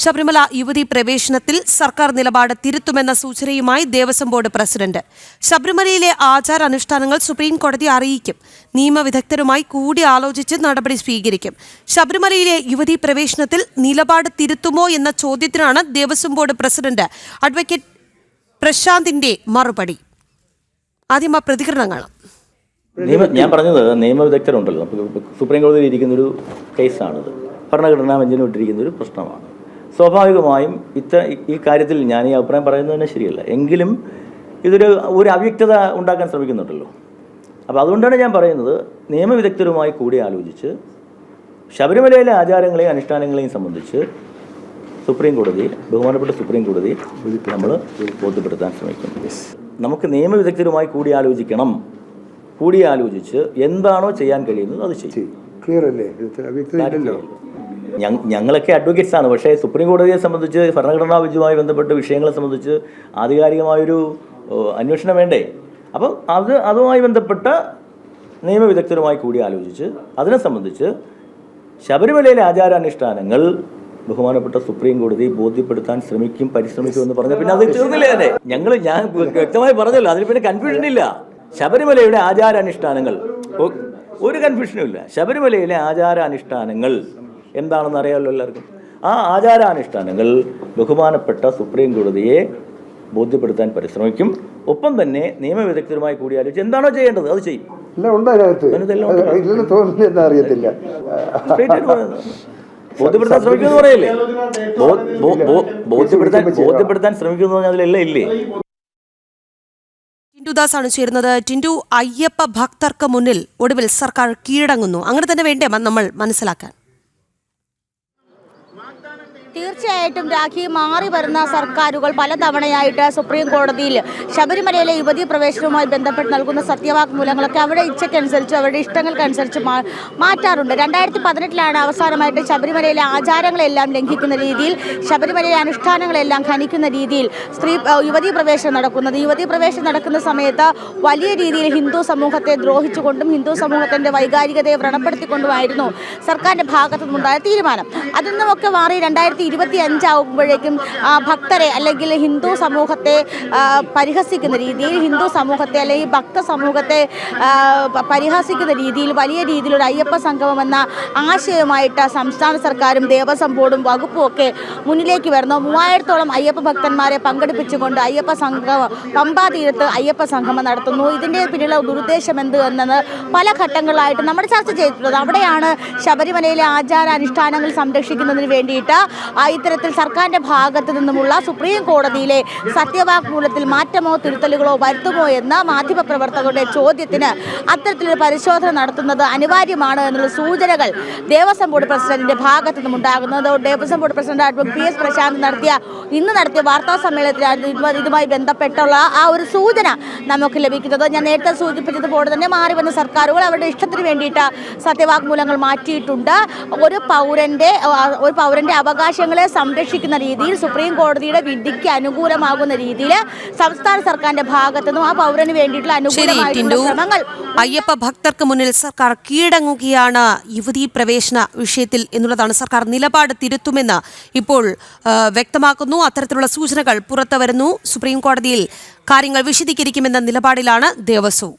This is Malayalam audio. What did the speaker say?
ശബരിമല യുവതി പ്രവേശനത്തിൽ സർക്കാർ നിലപാട് തിരുത്തുമെന്ന സൂചനയുമായി ദേവസ്വം ബോർഡ് പ്രസിഡന്റ്. ശബരിമലയിലെ ആചാരാനുഷ്ഠാനങ്ങൾ സുപ്രീം കോടതി അറിയിക്കും. നിയമവിദഗ്ധരുമായി കൂടിയാലോചിച്ച് നടപടി സ്വീകരിക്കും. ശബരിമലയിലെ യുവതി പ്രവേശനത്തിൽ നിലപാട് തിരുത്തുമോ എന്ന ചോദ്യത്തിനാണ് ദേവസ്വം ബോർഡ് പ്രസിഡന്റ് അഡ്വക്കേറ്റ് പ്രശാന്തിന്റെ മറുപടി. ആദ്യം ആ പ്രതികരണം കാണാം. ഞാൻ പറഞ്ഞത് നിയമവിദഗ്ധരുണ്ടല്ലോ, സുപ്രീം കോടതിയിൽ ഇരിക്കുന്നൊരു കേസാണിത്. ഭരണഘടനാ ബെഞ്ചിന് വിട്ടിരിക്കുന്നൊരു പ്രശ്നമാണ്. സ്വാഭാവികമായും ഈ കാര്യത്തിൽ ഞാൻ ഈ അഭിപ്രായം പറയുന്നത് തന്നെ ശരിയല്ല. എങ്കിലും ഒരു അവ്യക്തത ഉണ്ടാക്കാൻ ശ്രമിക്കുന്നുണ്ടല്ലോ. അപ്പോൾ അതുകൊണ്ടാണ് ഞാൻ പറയുന്നത്, നിയമവിദഗ്ധരുമായി കൂടി ആലോചിച്ച് ശബരിമലയിലെ ആചാരങ്ങളെയും അനുഷ്ഠാനങ്ങളെയും സംബന്ധിച്ച് ബഹുമാനപ്പെട്ട സുപ്രീം കോടതി നമ്മൾ ബോധ്യപ്പെടുത്താൻ ശ്രമിക്കും. നമുക്ക് നിയമവിദഗ്ധരുമായി കൂടിയാലോചിച്ച് എന്താണോ ചെയ്യാൻ കഴിയുന്നത് അത് ചെയ്യും. ഞങ്ങളൊക്കെ അഡ്വക്കേറ്റ്സ് ആണ്. പക്ഷേ സുപ്രീം കോടതിയെ സംബന്ധിച്ച് ഭരണഘടനാ ബെഞ്ചുമായി ബന്ധപ്പെട്ട വിഷയങ്ങളെ സംബന്ധിച്ച് ആധികാരികമായൊരു അന്വേഷണം വേണ്ടേ? അപ്പം അതുമായി ബന്ധപ്പെട്ട നിയമവിദഗ്ധരുമായി കൂടി ആലോചിച്ച് അതിനെ സംബന്ധിച്ച് ശബരിമലയിലെ ആചാരാനുഷ്ഠാനങ്ങൾ ബഹുമാനപ്പെട്ട സുപ്രീം കോടതി ബോധ്യപ്പെടുത്താൻ പരിശ്രമിക്കുമെന്ന് പറഞ്ഞാൽ പിന്നെ അത് തീർന്നില്ലേ തന്നെ. ഞാൻ വ്യക്തമായി പറഞ്ഞല്ലോ, അതിന് പിന്നെ കൺഫ്യൂഷൻ ഇല്ല. ശബരിമലയുടെ ആചാരാനുഷ്ഠാനങ്ങൾ ഒരു കൺഫ്യൂഷനും ഇല്ല. ശബരിമലയിലെ ആചാരാനുഷ്ഠാനങ്ങൾ എന്താണെന്ന് അറിയാമല്ലോ എല്ലാവർക്കും. ആ ആചാരാനുഷ്ഠാനങ്ങൾ ബഹുമാനപ്പെട്ട സുപ്രീം കോടതിയെ ബോധ്യപ്പെടുത്താൻ പരിശ്രമിക്കും. ഒപ്പം തന്നെ നിയമവിദഗ്ധരുമായി കൂടിയാലോചിച്ച് എന്താണോ ചെയ്യേണ്ടത് അത് ചെയ്യും. ബോധ്യപ്പെടുത്താൻ ശ്രമിക്കുമെന്ന് പറയല്ലേ? ബോധ്യപ്പെടുത്താൻ ശ്രമിക്കുമെന്ന് പറഞ്ഞാൽ അതിലെല്ലാം ഇല്ലേ? ടിൻഡുദാസ് ആണ് ചേരുന്നത്. ടിൻഡു, അയ്യപ്പ ഭക്തർക്ക് മുന്നിൽ ഒടുവിൽ സർക്കാർ കീഴടങ്ങുന്നു, അങ്ങനെ തന്നെ വേണ്ടേ നമ്മൾ മനസ്സിലാക്കാൻ? തീർച്ചയായിട്ടും രാഖി, മാറി വരുന്ന സർക്കാരുകൾ പലതവണയായിട്ട് സുപ്രീം കോടതിയിൽ ശബരിമലയിലെ യുവതീ പ്രവേശനവുമായി ബന്ധപ്പെട്ട് നൽകുന്ന സത്യവാങ്മൂലങ്ങളൊക്കെ അവരുടെ ഇച്ഛയ്ക്കനുസരിച്ച് അവരുടെ ഇഷ്ടങ്ങൾക്കനുസരിച്ച് മാറ്റാറുണ്ട്. 2018 അവസാനമായിട്ട് ശബരിമലയിലെ ആചാരങ്ങളെല്ലാം ലംഘിക്കുന്ന രീതിയിൽ, ശബരിമലയിലെ അനുഷ്ഠാനങ്ങളെല്ലാം ഖനിക്കുന്ന രീതിയിൽ യുവതീ പ്രവേശനം നടക്കുന്നത്. യുവതീ പ്രവേശനം നടക്കുന്ന സമയത്ത് വലിയ രീതിയിൽ ഹിന്ദു സമൂഹത്തെ ദ്രോഹിച്ചുകൊണ്ടും ഹിന്ദു സമൂഹത്തിൻ്റെ വൈകാരികതയെ വ്രണപ്പെടുത്തിക്കൊണ്ടുമായിരുന്നു സർക്കാരിൻ്റെ ഭാഗത്തു നിന്നുണ്ടായ തീരുമാനം. അതിൽ നിന്നുമൊക്കെ മാറി 2025 ആകുമ്പോഴേക്കും ഭക്തരെ അല്ലെങ്കിൽ ഹിന്ദു സമൂഹത്തെ പരിഹസിക്കുന്ന രീതിയിൽ, ഹിന്ദു സമൂഹത്തെ അല്ലെങ്കിൽ ഭക്ത സമൂഹത്തെ പരിഹസിക്കുന്ന രീതിയിൽ വലിയ രീതിയിലൊരു അയ്യപ്പ സംഗമം എന്ന ആശയമായിട്ട് സംസ്ഥാന സർക്കാരും ദേവസ്വം ബോർഡും വകുപ്പും ഒക്കെ മുന്നിലേക്ക് വരുന്നു. 3000-ഓളം അയ്യപ്പ ഭക്തന്മാരെ പങ്കെടുപ്പിച്ചുകൊണ്ട് അയ്യപ്പ സംഗമം പമ്പാ തീരത്ത് അയ്യപ്പ സംഗമം നടത്തുന്നു. ഇതിൻ്റെ പിന്നിലുള്ള ദുരുദ്ദേശം എന്ത് എന്നത് പല ഘട്ടങ്ങളിലായിട്ട് നമ്മൾ ചർച്ച ചെയ്തിട്ടുള്ളത്. അവിടെയാണ് ശബരിമലയിലെ ആചാരാനുഷ്ഠാനങ്ങൾ സംരക്ഷിക്കുന്നതിന് വേണ്ടിയിട്ട് ഇത്തരത്തിൽ സർക്കാരിൻ്റെ ഭാഗത്തു നിന്നുമുള്ള സുപ്രീം കോടതിയിലെ സത്യവാങ്മൂലത്തിൽ മാറ്റമോ തിരുത്തലുകളോ വരുത്തുമോ എന്ന മാധ്യമപ്രവർത്തകരുടെ ചോദ്യത്തിന് അത്തരത്തിലൊരു പരിശോധന നടത്തുന്നത് അനിവാര്യമാണ് എന്നുള്ള സൂചനകൾ ദേവസ്വം ബോർഡ് പ്രസിഡന്റിന്റെ ഭാഗത്തു നിന്നും ഉണ്ടാകുന്നത്. Devaswom board president advocate PS Prashant ഇന്ന് നടത്തിയ വാർത്താ സമ്മേളനത്തിൽ ഇതുമായി ബന്ധപ്പെട്ടുള്ള ആ ഒരു സൂചന നമുക്ക് ലഭിക്കുന്നത്. ഞാൻ നേരത്തെ സൂചിപ്പിച്ചതുപോലെ തന്നെ മാറി വന്ന സർക്കാരുകൾ അവരുടെ ഇഷ്ടത്തിന് വേണ്ടിയിട്ട് സത്യവാങ്മൂലങ്ങൾ മാറ്റിയിട്ടുണ്ട്. ഒരു പൗരന്റെ അവകാശങ്ങളെ സംരക്ഷിക്കുന്ന രീതിയിൽ, സുപ്രീം കോടതിയുടെ വിധിക്ക് അനുകൂലമാകുന്ന രീതിയിൽ സംസ്ഥാന സർക്കാരിന്റെ ഭാഗത്തുനിന്നും ആ പൗരന് വേണ്ടിയിട്ടുള്ള അനുകൂലമായിട്ടുള്ള ശ്രമങ്ങൾ. അയ്യപ്പ ഭക്തർക്ക് മുന്നിൽ സർക്കാർ കീഴടങ്ങുകയാണ് യുവതീ പ്രവേശന വിഷയത്തിൽ എന്നുള്ളതാണ്. സർക്കാർ നിലപാട് തിരുത്തുമെന്ന് ഇപ്പോൾ വ്യക്തമാക്കുന്നു. അത്തരത്തിലുള്ള സൂചനകൾ പുറത്തു വരുന്നു. സുപ്രീം കോടതിയിൽ കാര്യങ്ങൾ വിശദീകരിക്കുമെന്ന നിലപാടിലാണ് ദേവസ്വം.